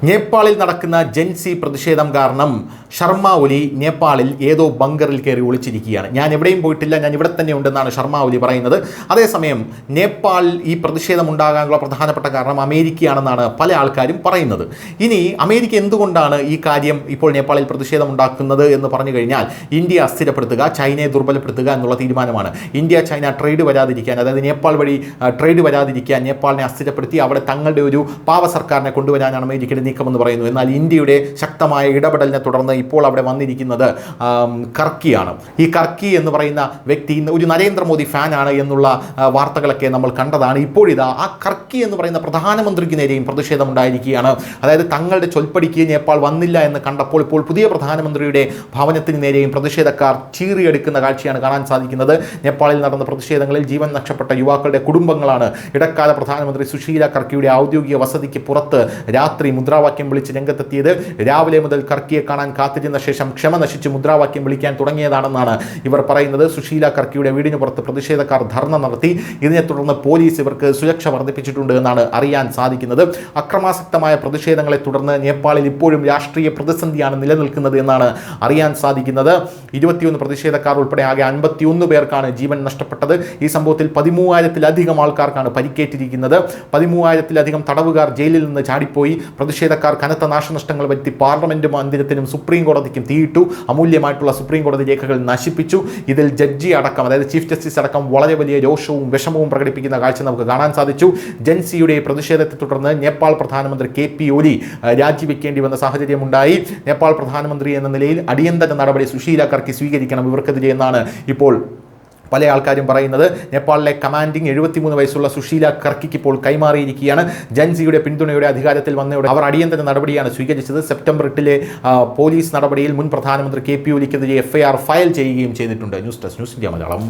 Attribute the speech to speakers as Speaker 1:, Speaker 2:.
Speaker 1: നേപ്പാളിൽ നടക്കുന്ന ജെൻസി പ്രതിഷേധം കാരണം ശർമ്മ ഒലി നേപ്പാളിൽ ഏതോ ബങ്കറിൽ കയറി ഒളിച്ചിരിക്കുകയാണ്. ഞാൻ എവിടെയും പോയിട്ടില്ല, ഞാൻ ഇവിടെ തന്നെ ഉണ്ടെന്നാണ് ശർമ്മ ഒലി പറയുന്നത്. അതേസമയം നേപ്പാളിൽ ഈ പ്രതിഷേധം ഉണ്ടാകാനുള്ള പ്രധാനപ്പെട്ട കാരണം അമേരിക്കയാണെന്നാണ് പല ആൾക്കാരും പറയുന്നത്. ഇനി അമേരിക്ക എന്തുകൊണ്ടാണ് ഈ കാര്യം ഇപ്പോൾ നേപ്പാളിൽ പ്രതിഷേധം ഉണ്ടാക്കുന്നത് എന്ന് പറഞ്ഞു കഴിഞ്ഞാൽ ഇന്ത്യ അസ്ഥിരപ്പെടുത്തുക, ചൈനയെ ദുർബലപ്പെടുത്തുക എന്നുള്ള തീരുമാനമാണ്. ഇന്ത്യ ചൈന ട്രേഡ് വരാതിരിക്കാൻ, അതായത് നേപ്പാൾ വഴി ട്രേഡ് വരാതിരിക്കാൻ നേപ്പാളിനെ അസ്ഥിരപ്പെടുത്തി അവിടെ തങ്ങളുടെ ഒരു പാവ സർക്കാരിനെ കൊണ്ടുവരാനാണ് അമേരിക്കയുടെ നീക്കമെന്ന് പറയുന്നു. എന്നാൽ ഇന്ത്യയുടെ ശക്തമായ ഇടപെടലിനെ തുടർന്ന് ഇപ്പോൾ അവിടെ വന്നിരിക്കുന്നത് കർക്കിയാണ്. ഈ കർക്കി എന്ന് പറയുന്ന വ്യക്തി ഒരു നരേന്ദ്രമോദി ഫാനാണ് എന്നുള്ള വാർത്തകളൊക്കെ നമ്മൾ കണ്ടതാണ്. ഇപ്പോഴിതാ ആ കർക്കി എന്ന് പറയുന്ന പ്രധാനമന്ത്രിക്ക് നേരെയും പ്രതിഷേധം ഉണ്ടായിരിക്കുകയാണ്. അതായത് തങ്ങളുടെ ചൊൽപ്പടിക്ക് നേപ്പാൾ വന്നില്ല എന്ന് കണ്ടപ്പോൾ ഇപ്പോൾ പുതിയ പ്രധാനമന്ത്രിയുടെ ഭവനത്തിന് നേരെയും പ്രതിഷേധക്കാർ ചീറിയെടുക്കുന്ന കാഴ്ചയാണ് കാണാൻ സാധിക്കുന്നത്. നേപ്പാളിൽ നടന്ന പ്രതിഷേധങ്ങളിൽ ജീവൻ നഷ്ടപ്പെട്ട യുവാക്കളുടെ കുടുംബങ്ങളാണ് ഇടക്കാല പ്രധാനമന്ത്രി സുശീല കർക്കിയുടെ ഔദ്യോഗിക വസതിക്ക് പുറത്ത് രാത്രി മുദ്രാവാക്യം വിളിച്ച് രംഗത്തെത്തിയത്. രാവിലെ മുതൽ കർക്കിയെ കാണാൻ കാത്തിരുന്ന ശേഷം ക്ഷമ നശിച്ച് മുദ്രാവാക്യം വിളിക്കാൻ തുടങ്ങിയതാണെന്നാണ് ഇവർ പറയുന്നത്. സുശീല കർക്കിയുടെ വീടിന് പുറത്ത് പ്രതിഷേധക്കാർ ധർണ നടത്തി. ഇതിനെ തുടർന്ന് പോലീസ് ഇവർക്ക് സുരക്ഷ വർദ്ധിപ്പിച്ചിട്ടുണ്ട് എന്നാണ് അറിയാൻ സാധിക്കുന്നത്. അക്രമാസക്തമായ പ്രതിഷേധങ്ങളെ തുടർന്ന് നേപ്പാളിൽ ഇപ്പോഴും രാഷ്ട്രീയ പ്രതിസന്ധിയാണ് നിലനിൽക്കുന്നത് എന്നാണ് അറിയാൻ സാധിക്കുന്നത്. 21 പ്രതിഷേധക്കാർ ഉൾപ്പെടെ ആകെ 51 പേർക്കാണ് ജീവൻ നഷ്ടപ്പെട്ടത്. ഈ സംഭവത്തിൽ 13,000-ലധികം ആൾക്കാർക്കാണ് പരിക്കേറ്റിരിക്കുന്നത്. 13,000-ലധികം തടവുകാർ ജയിലിൽ നിന്ന് ചാടിപ്പോയി. പ്രതിഷേധക്കാർ കനത്ത നാശനഷ്ടങ്ങൾ വരുത്തി പാർലമെന്റ് മന്ദിരത്തിനും സുപ്രീം കോടതിക്കും തീയിട്ടു. അമൂല്യമായിട്ടുള്ള സുപ്രീം കോടതി രേഖകൾ നശിപ്പിച്ചു. ഇതിൽ ജഡ്ജി അടക്കം, അതായത് ചീഫ് ജസ്റ്റിസ് അടക്കം വളരെ വലിയ രോഷവും വിഷമവും പ്രകടിപ്പിക്കുന്ന കാഴ്ച നമുക്ക് കാണാൻ സാധിച്ചു. ജെൻസിയുടെ പ്രതിഷേധത്തെ തുടർന്ന് നേപ്പാൾ പ്രധാനമന്ത്രി KP ഒലി രാജിവെക്കേണ്ടി വന്ന സാഹചര്യമുണ്ടായി. നേപ്പാൾ പ്രധാനമന്ത്രി എന്ന നിലയിൽ അടിയന്തര നടപടി സുശീല കർക്കി സ്വീകരിക്കണം ഇവർക്കെതിരെ എന്നാണ് ഇപ്പോൾ പല ആൾക്കാരും പറയുന്നത്. നേപ്പാളിലെ കമാൻഡിംഗ് 73 വയസ്സുള്ള സുശീല കർക്കിക്ക് ഇപ്പോൾ കൈമാറിയിരിക്കുകയാണ്. ജൻസിയുടെ പിന്തുണയോടെ അധികാരത്തിൽ വന്നതോടെ അവർ അടിയന്തര നടപടിയാണ് സ്വീകരിച്ചത്. സെപ്റ്റംബർ 8 പോലീസ് നടപടിയിൽ മുൻ പ്രധാനമന്ത്രി KP ഒലിക്കെതിരെ FIR ഫയൽ ചെയ്യുകയും ചെയ്തിട്ടുണ്ട്. News desk, news India Malayalam.